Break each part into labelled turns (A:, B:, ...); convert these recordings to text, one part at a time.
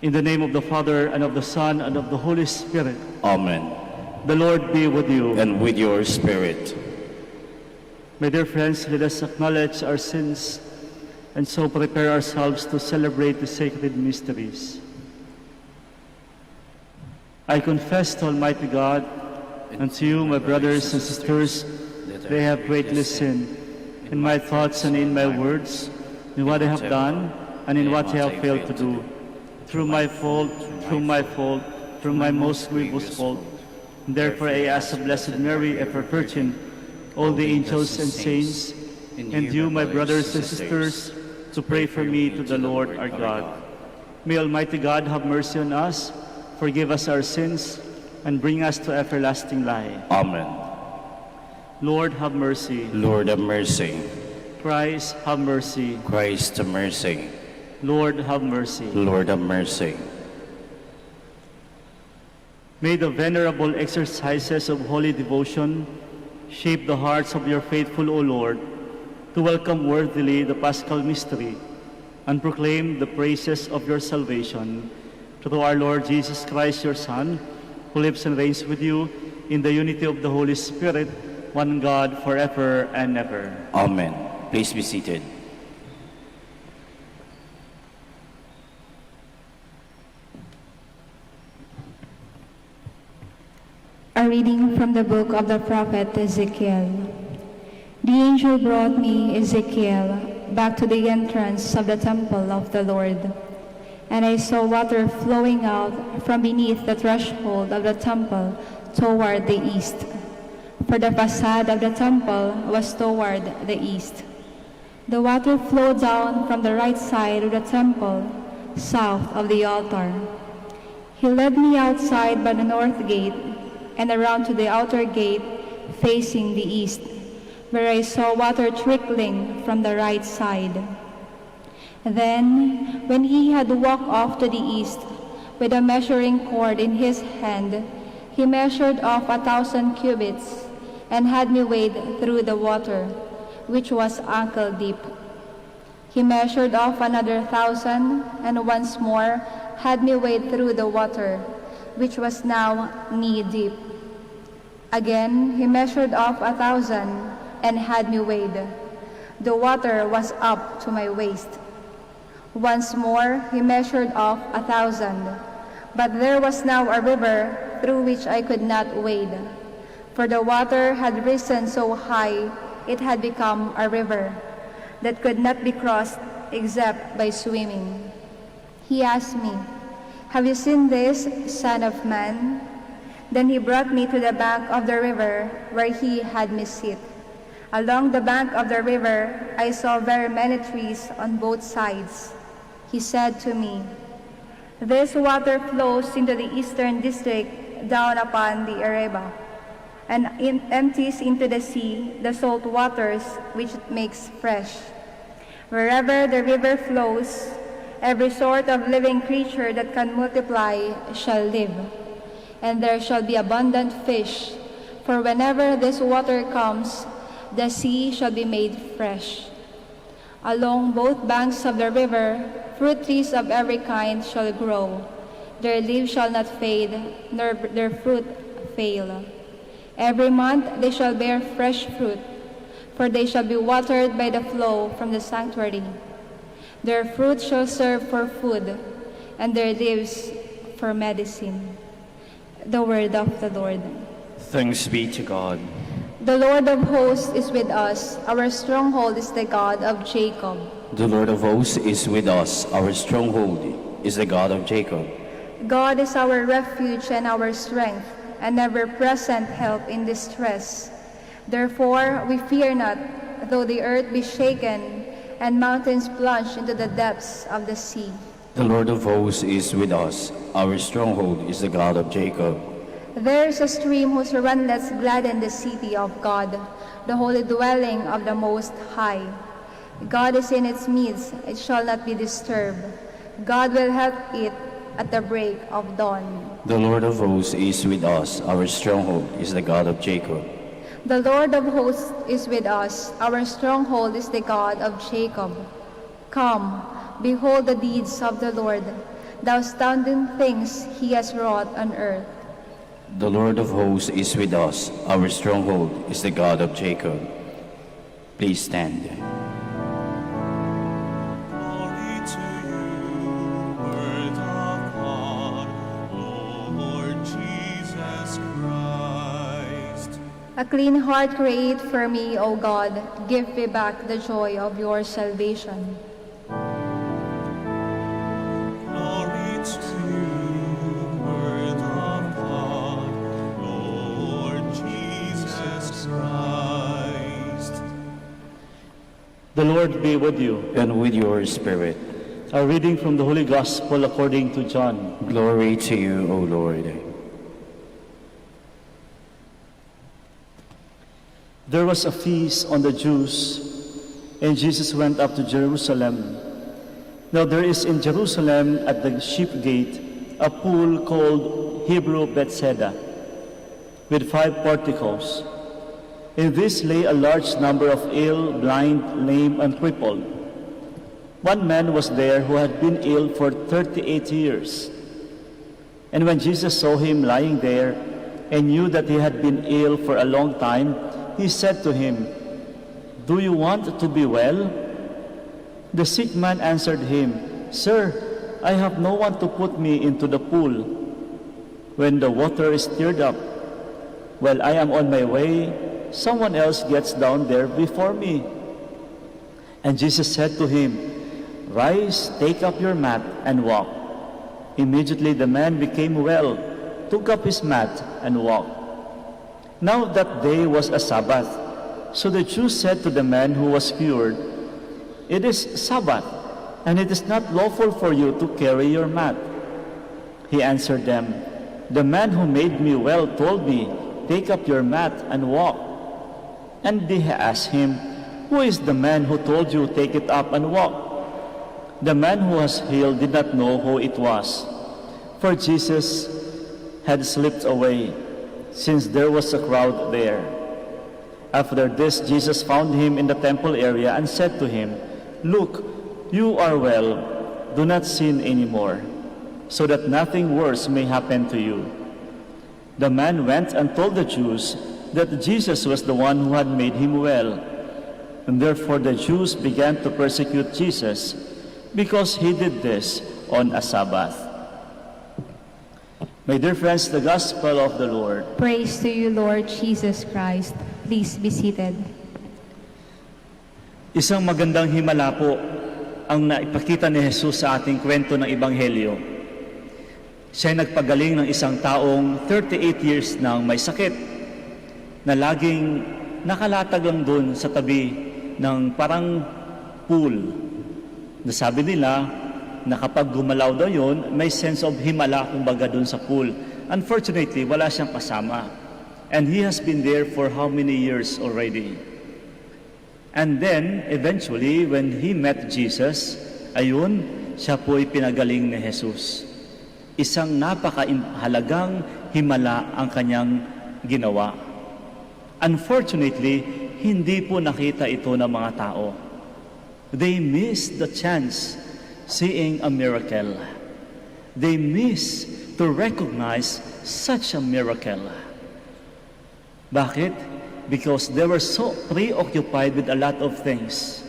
A: In the name of the Father, and of the Son, and of the Holy Spirit.
B: Amen.
A: The Lord be with you.
B: And with your spirit.
A: My dear friends, let us acknowledge our sins and so prepare ourselves to celebrate the sacred mysteries. I confess to Almighty God and to you, my brothers and sisters, that I have greatly sinned in my thoughts and in my words, in what I have done and in what I have failed to do, through my fault, through my most grievous fault. And therefore I ask the Blessed Mary, ever Virgin, all the angels and saints, and you, my brothers and sisters, to pray for me to the Lord our God. May Almighty God have mercy on us, forgive us our sins, and bring us to everlasting life.
B: Amen.
A: Lord, have mercy.
B: Lord, have mercy.
A: Christ, have mercy.
B: Christ, have mercy.
A: Lord, have mercy.
B: Lord, have mercy.
A: May the venerable exercises of holy devotion shape the hearts of your faithful, O Lord, to welcome worthily the Paschal mystery and proclaim the praises of your salvation. Through our Lord Jesus Christ, your Son, who lives and reigns with you in the unity of the Holy Spirit, one God, forever and ever.
B: Amen. Please be seated.
C: A reading from the book of the prophet Ezekiel. The angel brought me, Ezekiel, back to the entrance of the temple of the Lord. And I saw water flowing out from beneath the threshold of the temple toward the east. For the facade of the temple was toward the east. The water flowed down from the right side of the temple, south of the altar. He led me outside by the north gate and around to the outer gate facing the east, where I saw water trickling from the right side. Then, when he had walked off to the east with a measuring cord in his hand, he measured off 1,000 cubits and had me wade through the water, which was ankle deep. He measured off another 1,000 and once more had me wade through the water, which was now knee deep. Again he measured off 1,000 and had me wade. The water was up to my waist. Once more he measured off 1,000, but there was now a river through which I could not wade, for the water had risen so high it had become a river that could not be crossed except by swimming. He asked me, "Have you seen this, Son of Man?" Then he brought me to the bank of the river where he had me sit. Along the bank of the river I saw very many trees on both sides. He said to me, "This water flows into the eastern district down upon the Araba, and empties into the sea the salt waters which it makes fresh. Wherever the river flows, every sort of living creature that can multiply shall live, and there shall be abundant fish, for whenever this water comes, the sea shall be made fresh. Along both banks of the river, fruit trees of every kind shall grow. Their leaves shall not fade, nor their fruit fail. Every month they shall bear fresh fruit, for they shall be watered by the flow from the sanctuary. Their fruit shall serve for food, and their leaves for medicine." The word of the Lord.
B: Thanks be to God.
C: The Lord of hosts is with us. Our stronghold is the God of Jacob.
B: The Lord of hosts is with us. Our stronghold is the God of Jacob.
C: God is our refuge and our strength, an ever-present help in distress. Therefore we fear not, though the earth be shaken and mountains plunge into the depths of the sea.
B: The Lord of hosts is with us. Our stronghold is the God of Jacob.
C: There is a stream whose runlets gladden the city of God, the holy dwelling of the Most High. God is in its midst, it shall not be disturbed. God will help it at the break of dawn.
B: The Lord of hosts is with us. Our stronghold is the God of Jacob.
C: The Lord of hosts is with us. Our stronghold is the God of Jacob. Come, behold the deeds of the Lord, the astounding things he has wrought on earth.
B: The Lord of hosts is with us. Our stronghold is the God of Jacob. Please stand.
D: Glory to you, Word of God, Lord Jesus Christ.
C: A clean heart create for me, O God. Give me back the joy of your salvation.
D: Glory to you, Word of God, Lord Jesus Christ.
A: The Lord be with you.
B: And with your spirit.
A: A reading from the Holy Gospel according to John.
B: Glory to you, O Lord.
A: There was a feast on the Jews, and Jesus went up to Jerusalem. Now there is in Jerusalem at the sheep gate a pool called Hebrew Bethesda, with 5 porticos. In this lay a large number of ill, blind, lame, and crippled. One man was there who had been ill for 38 years. And when Jesus saw him lying there and knew that he had been ill for a long time, he said to him, "Do you want to be well?" The sick man answered him, "Sir, I have no one to put me into the pool when the water is stirred up. While I am on my way, someone else gets down there before me." And Jesus said to him, "Rise, take up your mat, and walk." Immediately the man became well, took up his mat, and walked. Now that day was a Sabbath. So the Jews said to the man who was cured, "It is Sabbath, and it is not lawful for you to carry your mat." He answered them, "The man who made me well told me, 'Take up your mat and walk.'" And they asked him, "Who is the man who told you, 'Take it up and walk'?" The man who was healed did not know who it was, for Jesus had slipped away, since there was a crowd there. After this, Jesus found him in the temple area and said to him, "Look, you are well. Do not sin anymore, so that nothing worse may happen to you." The man went and told the Jews that Jesus was the one who had made him well. And therefore the Jews began to persecute Jesus because he did this on a Sabbath. My dear friends, the Gospel of the Lord.
C: Praise to you, Lord Jesus Christ. Please be seated.
A: Isang magandang himala po ang naipakita ni Jesus sa ating kwento ng Ebanghelyo. Siya ay nagpagaling ng isang taong 38 years nang may sakit na laging nakalatag lang doon sa tabi ng parang pool. Nasabi nila na kapag gumalaw daw yun, may sense of himala kumbaga doon sa pool. Unfortunately, wala siyang kasama. And he has been there for how many years already? And then, eventually, when he met Jesus, ayun, siya po'y pinagaling ni Jesus. Isang napakahalagang himala ang kanyang ginawa. Unfortunately, hindi po nakita ito ng mga tao. They missed the chance seeing a miracle. They miss to recognize such a miracle. Bakit? Because they were so preoccupied with a lot of things.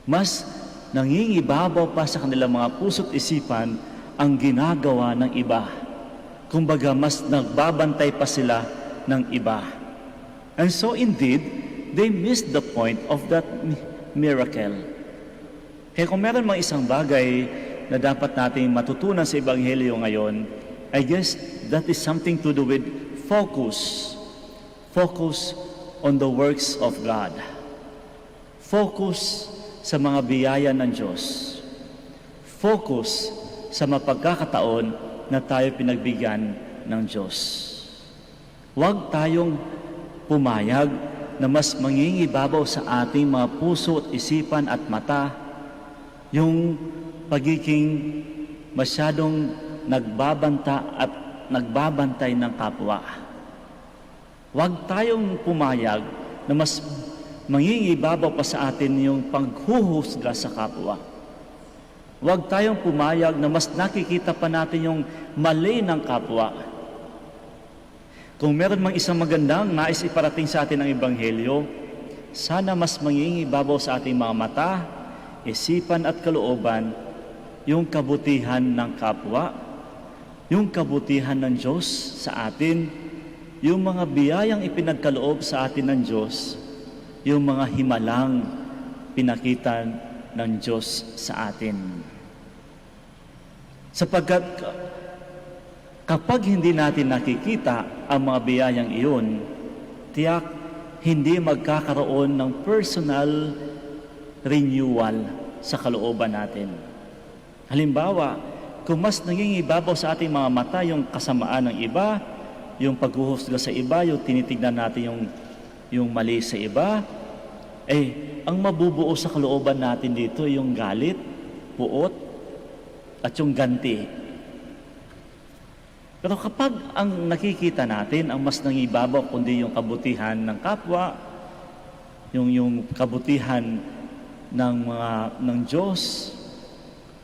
A: Mas nangingibabaw pa sa kanilang mga puso't isipan ang ginagawa ng iba. Kumbaga, mas nagbabantay pa sila ng iba. And so indeed, they missed the point of that miracle. Kaya kung meron mga isang bagay na dapat nating matutunan sa Ebanghelyo ngayon, I guess that is something to do with focus. Focus on the works of God. Focus sa mga biyaya ng Diyos. Focus sa mapagkakataon na tayo pinagbigyan ng Diyos. Huwag tayong pumayag na mas mangingibabaw sa ating mga puso at isipan at mata yung pagiging masyadong nagbabanta at nagbabantay ng kapwa. Huwag tayong pumayag na mas mangingibabaw pa sa atin yung paghuhusga sa kapwa. Huwag tayong pumayag na mas nakikita pa natin yung mali ng kapwa. Kung meron mang isang magandang nais iparating sa atin ang Ebanghelyo, sana mas mangingibabaw sa ating mga mata, isipan at kalooban yung kabutihan ng kapwa, yung kabutihan ng Diyos sa atin, yung mga biyayang ipinagkaloob sa atin ng Diyos, yung mga himalang pinakita ng Diyos sa atin. Sapagkat kapag hindi natin nakikita ang mga biyayang iyon, tiyak hindi magkakaroon ng personal renewal sa kalooban natin. Halimbawa, kung mas nangingibabaw sa ating mga mata yung kasamaan ng iba, yung paghuhusga sa iba, yung tinitignan natin yung mali sa iba, ang mabubuo sa kalooban natin dito yung galit, puot, at yung ganti. Pero kapag ang nakikita natin, ang mas nangibabaw kundi yung kabutihan ng kapwa, yung kabutihan ng Diyos,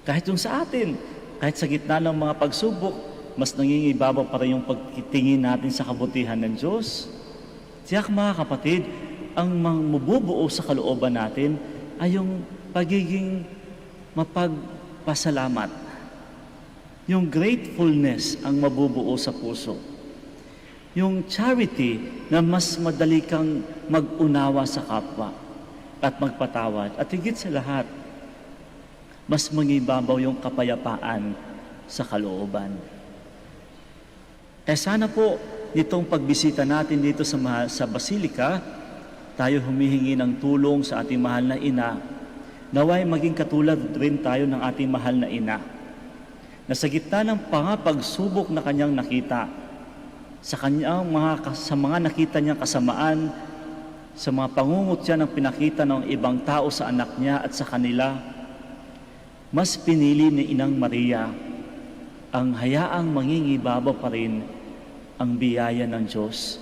A: kahit yung sa atin, kahit sa gitna ng mga pagsubok, mas nangingibabaw pa rin yung pagtingin natin sa kabutihan ng Diyos. Tiyak mga kapatid, ang mabubuo sa kalooban natin ay yung pagiging mapagpasalamat. Yung gratefulness ang mabubuo sa puso. Yung charity na mas madali kang mag-unawa sa kapwa at magpatawad. At higit sa lahat, mas mangibabaw yung kapayapaan sa kalooban. Sana po, nitong pagbisita natin dito sa Basilica, tayo humihingi ng tulong sa ating mahal na ina, naway maging katulad rin tayo ng ating mahal na ina, na sa gitna ng pagsubok na kanyang nakita, sa mga nakita niyang kasamaan, sa mga pangungutya ng pinakita ng ibang tao sa anak niya at sa kanila, mas pinili ni Inang Maria ang hayaang mangingibabaw pa rin ang biyaya ng Diyos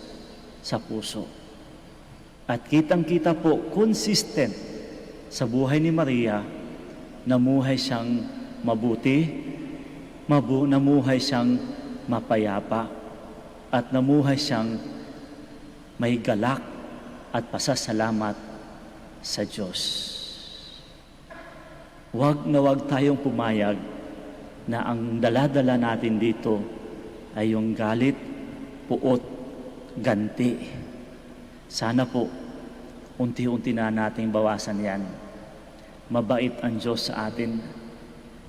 A: sa puso. At kitang-kita po, consistent sa buhay ni Maria, namuhay siyang mabuti, namuhay siyang mapayapa, at namuhay siyang may galak at pasasalamat sa Diyos. Huwag na huwag tayong pumayag na ang dala-dala natin dito ay yung galit, puot, ganti. Sana po, unti-unti na nating bawasan yan. Mabait ang Diyos sa atin.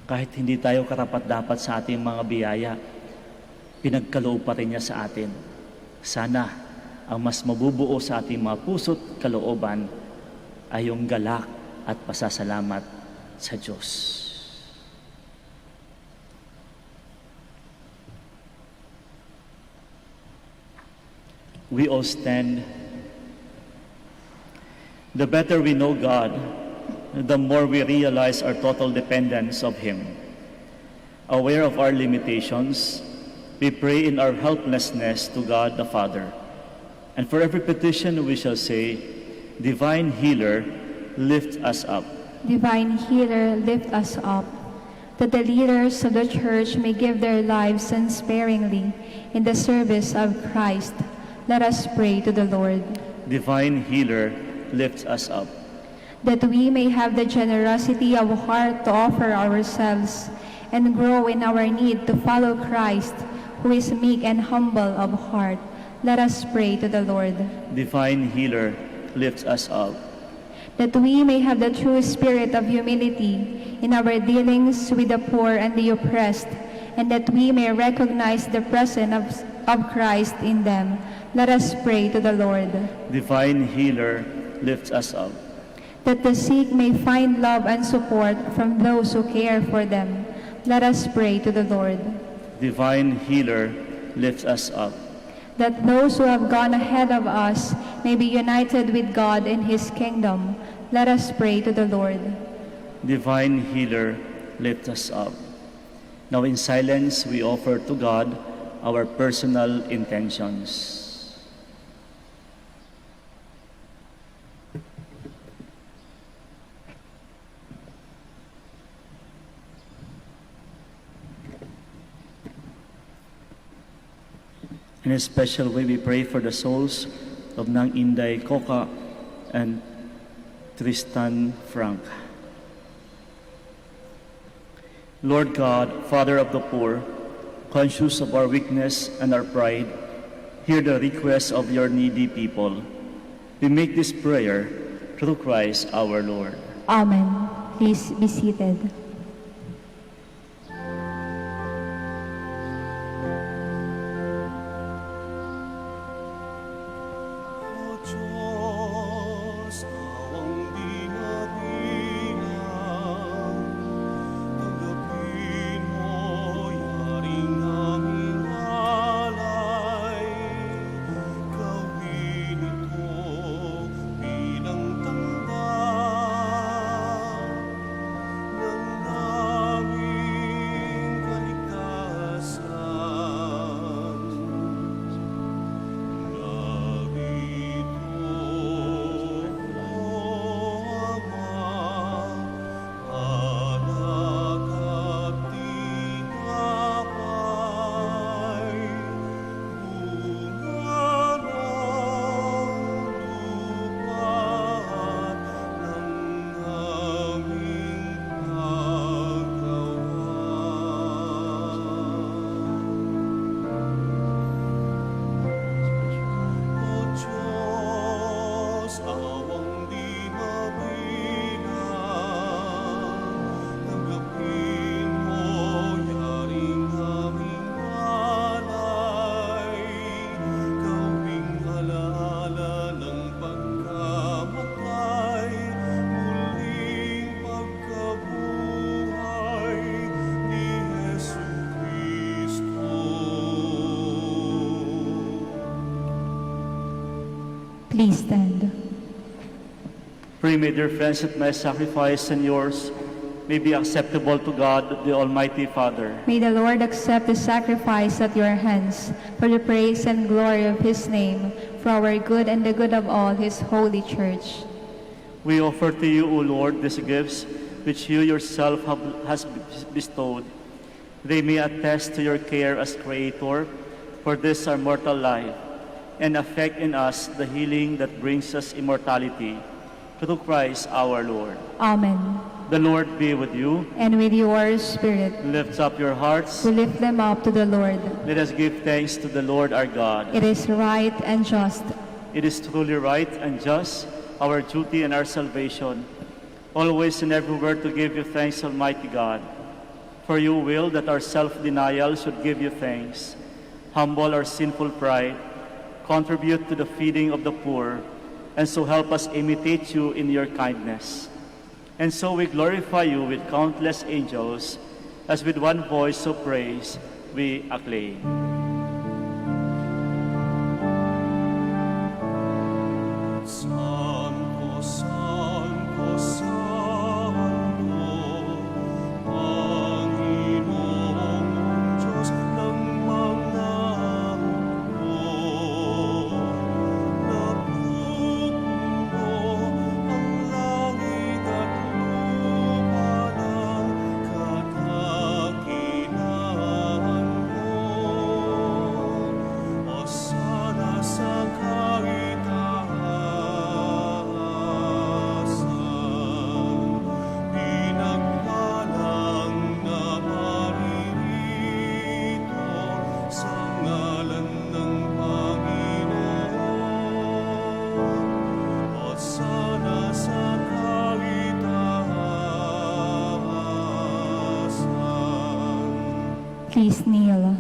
A: Kahit hindi tayo karapat-dapat sa ating mga biyaya, pinagkaloob pa rin niya sa atin. Sana ang mas mabubuo sa ating mga puso't kalooban ay yung galak at pasasalamat sa Diyos. We all stand. The better we know God, the more we realize our total dependence of Him. Aware of our limitations, we pray in our helplessness to God the Father. And for every petition we shall say, Divine Healer, lift us up.
C: Divine Healer, lift us up, that the leaders of the Church may give their lives unsparingly in the service of Christ. Let us pray to the Lord.
A: Divine Healer, lift us up.
C: That we may have the generosity of heart to offer ourselves and grow in our need to follow Christ, who is meek and humble of heart. Let us pray to the Lord.
A: Divine Healer, lift us up.
C: That we may have the true spirit of humility in our dealings with the poor and the oppressed, and that we may recognize the presence of Christ in them. Let us pray to the Lord.
A: Divine Healer, lift us up.
C: That the sick may find love and support from those who care for them. Let us pray to the Lord.
A: Divine Healer, lift us up.
C: That those who have gone ahead of us may be united with God in His kingdom. Let us pray to the Lord.
A: Divine Healer, lift us up. Now in silence, we offer to God our personal intentions. In a special way, we pray for the souls of Nang Inday Coca and Tristan Frank. Lord God, Father of the poor, conscious of our weakness and our pride, hear the requests of your needy people. We make this prayer through Christ our Lord.
C: Amen. Please be seated.
D: O Diyos, awang di mabilang, tanggapin mo yaring aming alay. Gawin ito bilang tanda ng aming kaligtasan. Narito, O Ama, anak at tinapay, bunga ng lupa ng aming paggawa. O Diyos, awang di mabilang, tanggapin mo yaring aming alay. Gawing alaala ng pagkamatay, muling pagkabuhay ni Jesucristo.
C: Please stand.
A: Pray, my dear friends, that my sacrifice and yours may be acceptable to God, the Almighty Father.
C: May the Lord accept the sacrifice at your hands for the praise and glory of his name, for our good and the good of all his holy church.
A: We offer to you, O Lord, these gifts which you yourself has bestowed. They may attest to your care as Creator for this our mortal life, and affect in us the healing that brings us immortality. Through Christ our Lord.
C: Amen.
A: The Lord be with you.
C: And with your spirit,
A: Lift up your hearts.
C: we lift them up to the Lord.
A: Let us give thanks to the Lord our God.
C: It is right and just,
A: It is truly right and just, our duty and our salvation, always and everywhere to give you thanks, Almighty God. For you will that our self-denial should give you thanks, humble our sinful pride, contribute to the feeding of the poor, and so help us imitate you in your kindness. And so we glorify you with countless angels, as with one voice of praise we acclaim.
D: Santo, Santo, Santo, Panginoong Diyos ng mga hukbo. Napupuno ang langit at lupa ng kadakilaan mo. Hosana sa kaitaasan, pinagpalang na maririto sa ngalan ng Panginoon. Hosana sa kaitaasan.
C: please kneel.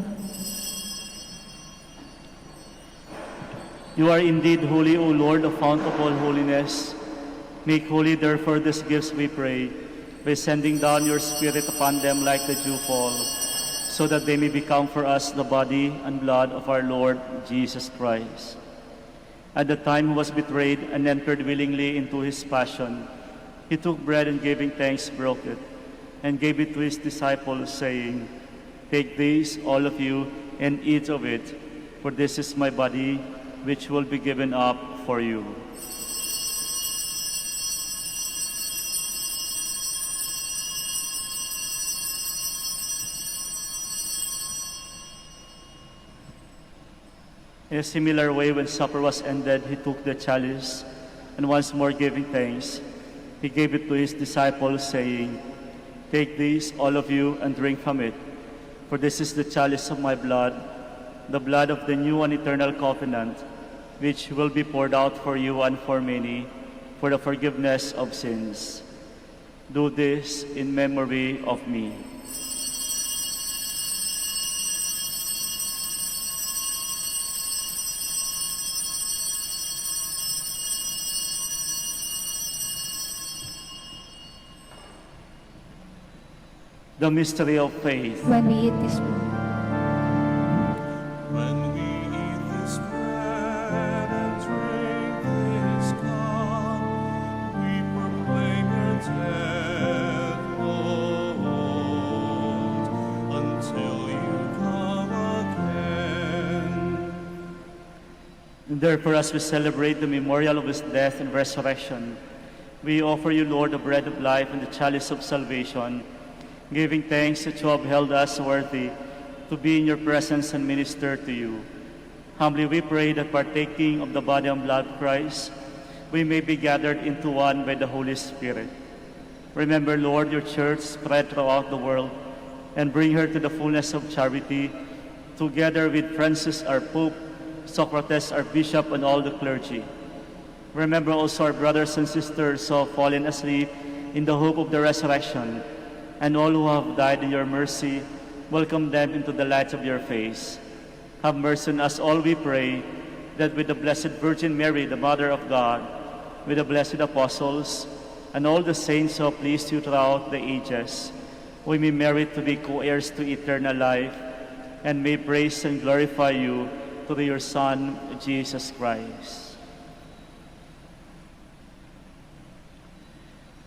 A: You are indeed holy, O Lord, the fount of all holiness. Make holy, therefore, these gifts, we pray, by sending down your Spirit upon them like the dewfall, so that they may become for us the body and blood of our Lord Jesus Christ. At the time he was betrayed and entered willingly into his passion, he took bread and giving thanks, broke it, and gave it to his disciples, saying, "Take this, all of you, and eat of it, for this is my body, which will be given up for you." In a similar way, when supper was ended, he took the chalice, and once more giving thanks, he gave it to his disciples, saying, "Take this, all of you, and drink from it, for this is the chalice of my blood, the blood of the new and eternal covenant, which will be poured out for you and for many, for the forgiveness of sins. Do this in memory of me." The mystery of faith.
C: When we eat this food,
D: When we eat this bread and drink this cup, we proclaim your death, Lord, until you come again.
A: And therefore, as we celebrate the memorial of his death and resurrection, we offer you, Lord, the bread of life and the chalice of salvation, giving thanks that you have held us worthy to be in your presence and minister to you. Humbly we pray that partaking of the body and blood of Christ, we may be gathered into one by the Holy Spirit. Remember, Lord, your church spread throughout the world, and bring her to the fullness of charity, together with Francis, our Pope, Socrates, our Bishop, and all the clergy. Remember also our brothers and sisters who have fallen asleep in the hope of the resurrection, and all who have died in your mercy. Welcome them into the light of your face. Have mercy on us all, we pray, that with the Blessed Virgin Mary, the Mother of God, with the blessed apostles, and all the saints who have pleased you throughout the ages, we may merit to be co-heirs to eternal life, and may praise and glorify you through your Son, Jesus Christ.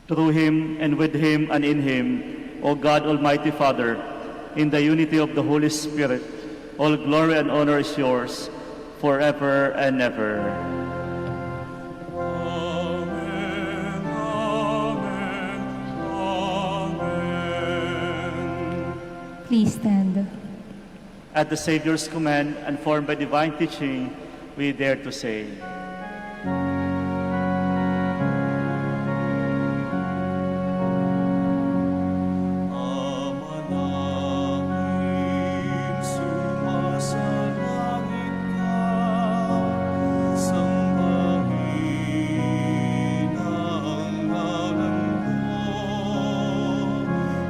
A: Through him, and with him, and in him, O God, Almighty Father, in the unity of the Holy Spirit, all glory and honor is yours, forever and ever.
D: Amen, amen, amen.
C: please stand.
A: At the Savior's command and formed by divine teaching, we dare to say,
D: Amanangin, sumasalangit ka, sambahin ang ngalan mo,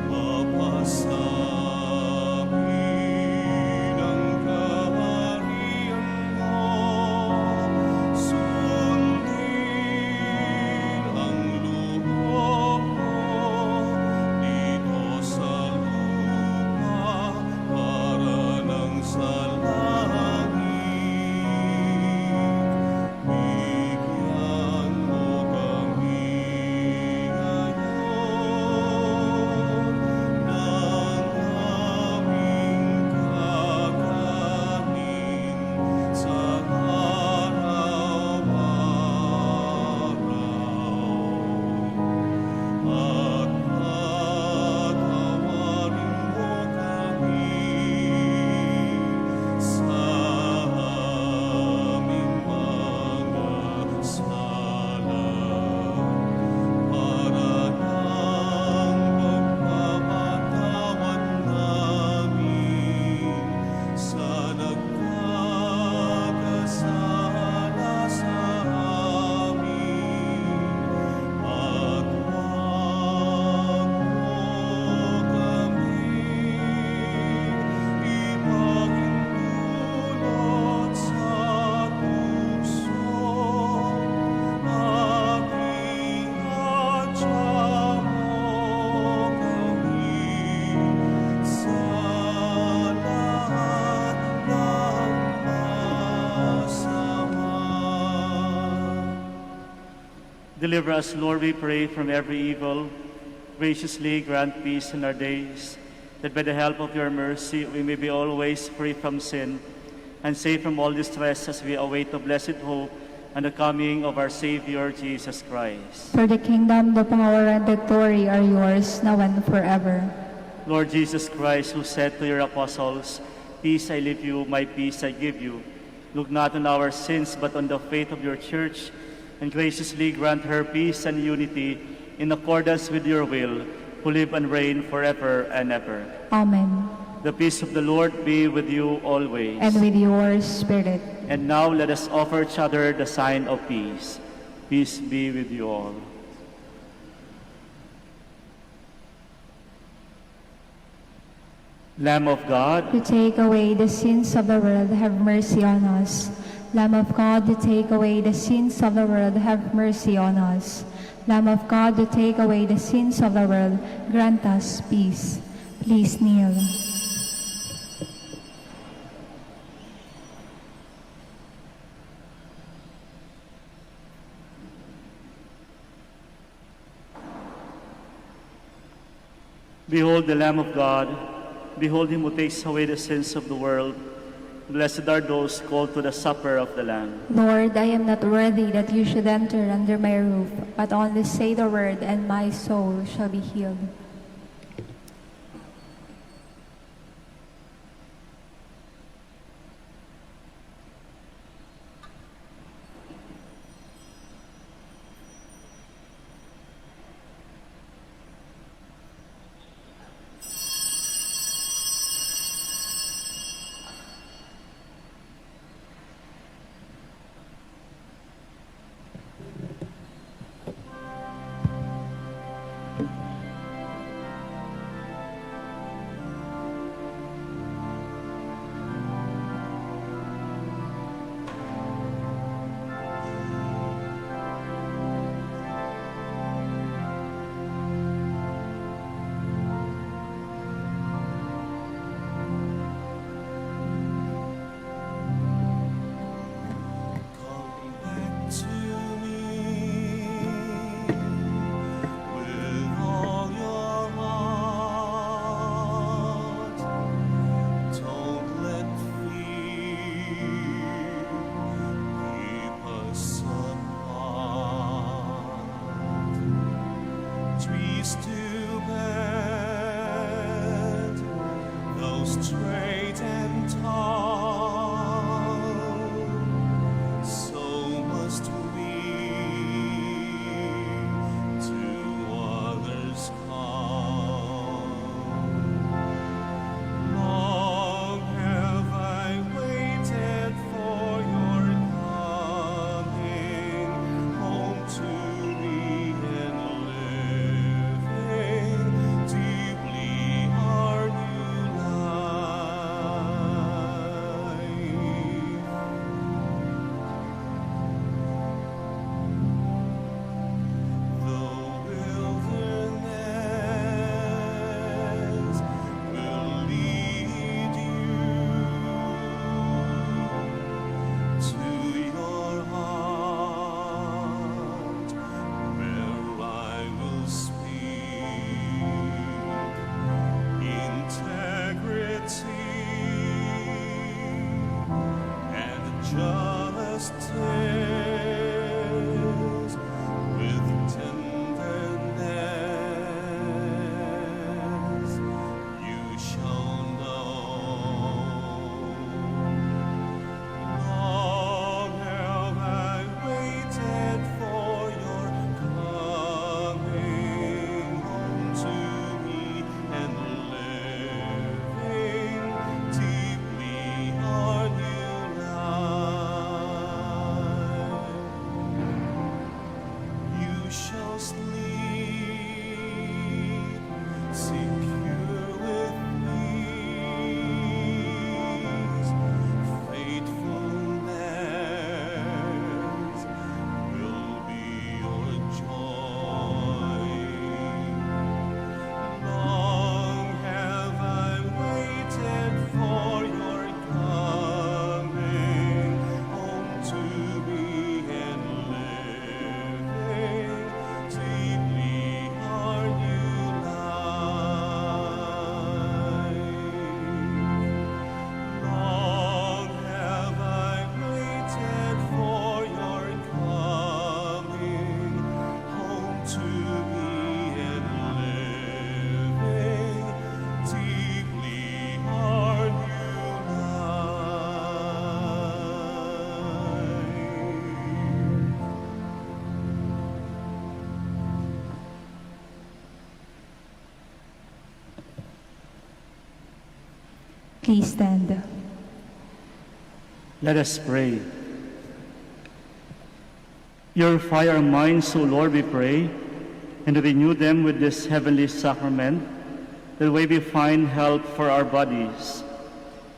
D: mapasabi ang kaharian mo, sundin ang loob mo dito sa lupa para nang sa langit. Bigyan mo kami ngayon ng aming kakanin sa araw-araw. At patawarin mo kami sa aming mga sala, para ng pagpapatawad namin sa nagkakasala sa amin. At huwag mo kami ipahintulot sa puso, at ihadya mo kami sa lahat ng masama.
A: deliver us, Lord, we pray, from every evil. Graciously grant peace in our days, that by the help of your mercy we may be always free from sin and safe from all distress as we await the blessed hope and the coming of our Savior, Jesus Christ.
C: For the kingdom, the power, and the glory are yours, now and forever.
A: Lord Jesus Christ, who said to your apostles, "Peace I leave you, my peace I give you," Look not on our sins, but on the faith of your church, and graciously grant her peace and unity in accordance with your will, who live and reign forever and ever.
C: Amen.
A: The peace of the Lord be with you always.
C: And with your spirit.
A: And now let us offer each other the sign of peace. Peace be with you all. Lamb of God,
C: To take away the sins of the world, have mercy on us. Lamb of God, to take away the sins of the world, have mercy on us. Lamb of God, to take away the sins of the world, grant us peace. Please kneel.
A: behold the Lamb of God. Behold him who takes away the sins of the world. Blessed are those called to the supper of the Lamb.
C: Lord, I am not worthy that you should enter under my roof, but only say the word, and my soul shall be healed.
D: Straight and tall, so must we to others call. Long have I waited for your coming home to me and living. Deeply are you loved.
C: Please stand.
A: Let us pray. Purify our minds, O Lord, we pray, and renew them with this heavenly sacrament, that we may find help for our bodies,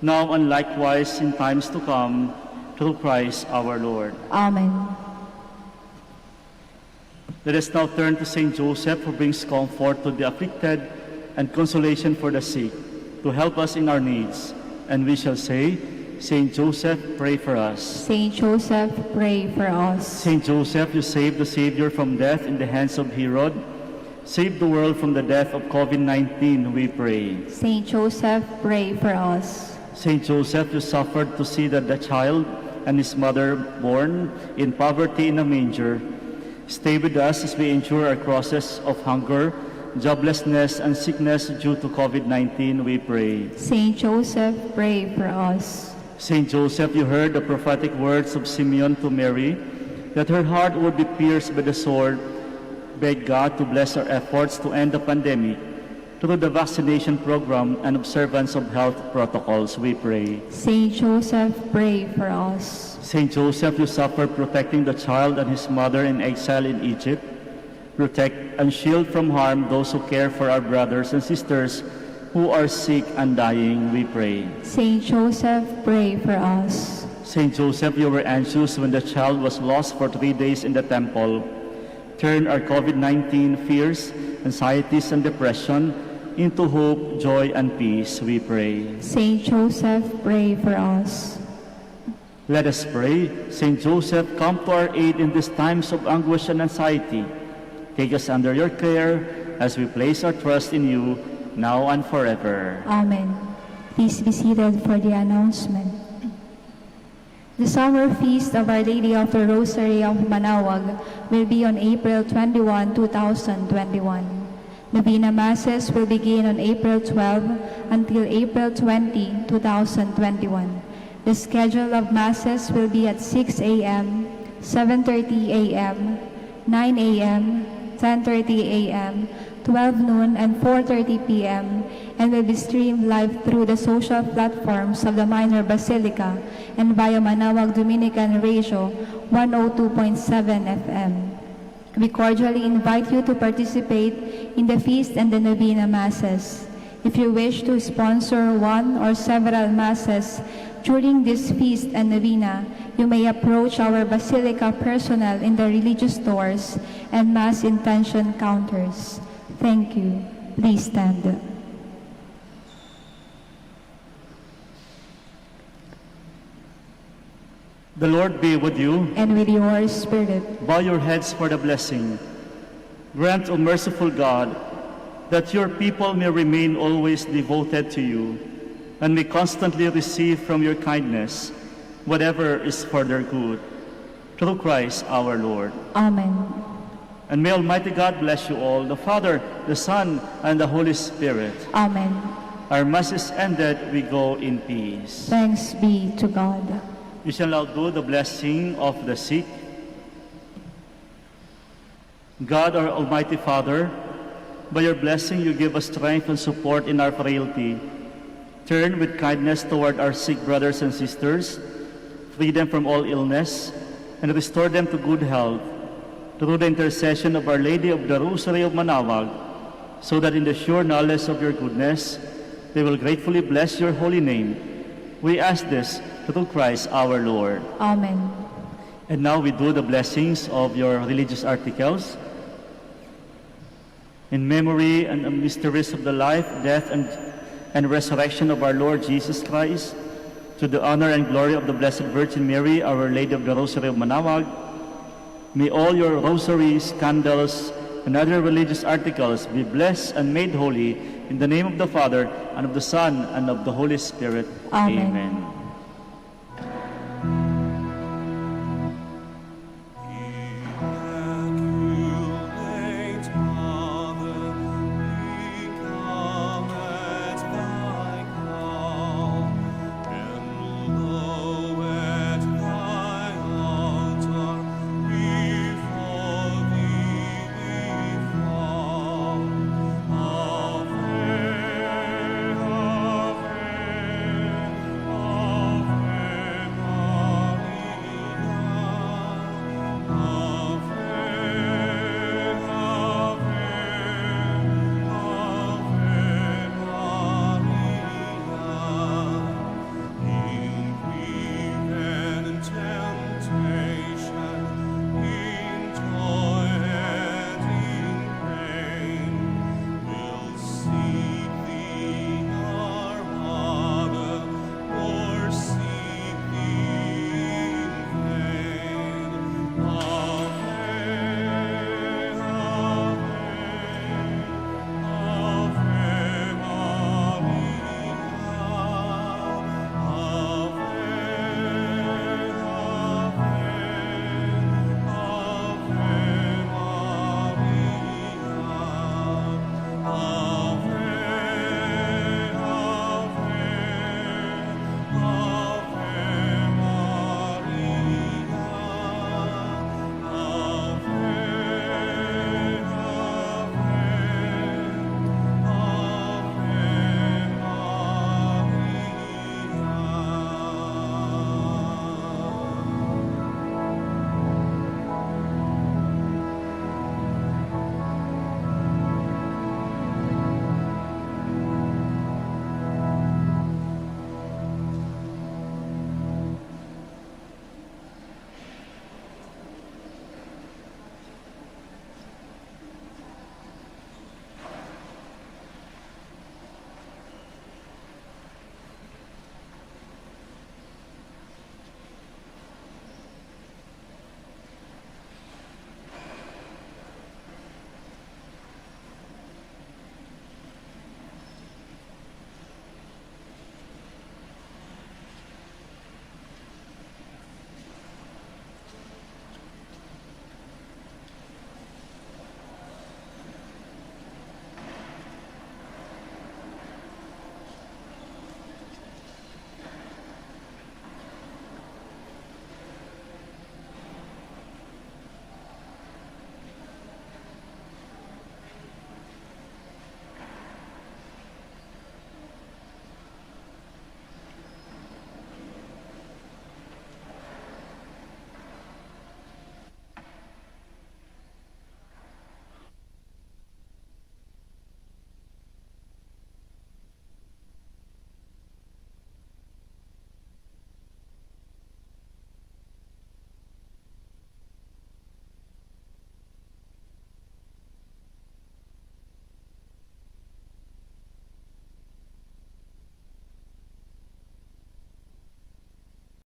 A: now and likewise in times to come, through Christ our Lord.
C: Amen.
A: Let us now turn to Saint Joseph, who brings comfort to the afflicted and consolation for the sick, to help us in our needs. And we shall say, Saint Joseph, pray for us.
C: Saint Joseph, pray for us.
A: Saint Joseph, you saved the Savior from death in the hands of Herod. Save the world from the death of COVID-19, we pray.
C: Saint Joseph, pray for us.
A: Saint Joseph, you suffered to see that the child and his mother born in poverty in a manger. Stay with us as we endure our crosses of hunger, joblessness, and sickness due to COVID-19, we pray.
C: Saint Joseph, pray for us.
A: Saint Joseph, you heard the prophetic words of Simeon to Mary, that her heart would be pierced by the sword. Beg God to bless our efforts to end the pandemic through the vaccination program and observance of health protocols, we pray.
C: Saint Joseph, pray for us.
A: Saint Joseph, you suffered protecting the child and his mother in exile in Egypt. Protect and shield from harm those who care for our brothers and sisters who are sick and dying, we pray.
C: Saint Joseph, pray for us.
A: Saint Joseph, you were anxious when the child was lost for 3 days in the temple. Turn our COVID-19 fears, anxieties, and depression into hope, joy, and peace, we pray.
C: Saint Joseph, pray for us.
A: Let us pray. Saint Joseph, come to our aid in these times of anguish and anxiety. Take us under your care as we place our trust in you, now and forever.
C: Amen. Please be seated for the announcement. The summer feast of Our Lady of the Rosary of Manaoag will be on April 21, 2021. Novena Masses will begin on April 12 until April 20, 2021. The schedule of Masses will be at 6 a.m., 7:30 a.m., 9 a.m., 10:30 a.m., 12 noon, and 4:30 p.m., and will be streamed live through the social platforms of the Minor Basilica and via Manaoag Dominican Radio 102.7 FM. We cordially invite you to participate in the feast and the Novena Masses. If you wish to sponsor one or several Masses during this feast and Novena, you may approach our Basilica personnel in the religious stores and Mass intention counters. Thank you. Please stand.
A: The Lord be with you.
C: And with your spirit.
A: Bow your heads for the blessing. Grant, O merciful God, that your people may remain always devoted to you and may constantly receive from your kindness whatever is for their good. Through Christ our Lord.
C: Amen.
A: And may Almighty God bless you all, the Father, the Son, and the Holy Spirit.
C: Amen.
A: Our Mass is ended. We go in peace.
C: Thanks be to God.
A: We shall now do the blessing of the sick. God, our Almighty Father, by your blessing you give us strength and support in our frailty. Turn with kindness toward our sick brothers and sisters, free them from all illness, and restore them to good health, through the intercession of Our Lady of the Rosary of Manaoag, so that in the sure knowledge of your goodness, they will gratefully bless your holy name. We ask this through Christ our Lord.
C: Amen.
A: And now we do the blessings of your religious articles. In memory and mysteries of the life, death, and resurrection of our Lord Jesus Christ, to the honor and glory of the Blessed Virgin Mary, Our Lady of the Rosary of Manaoag, may all your rosaries, candles, and other religious articles be blessed and made holy in the name of the Father, and of the Son, and of the Holy Spirit.
C: Amen.
A: Amen.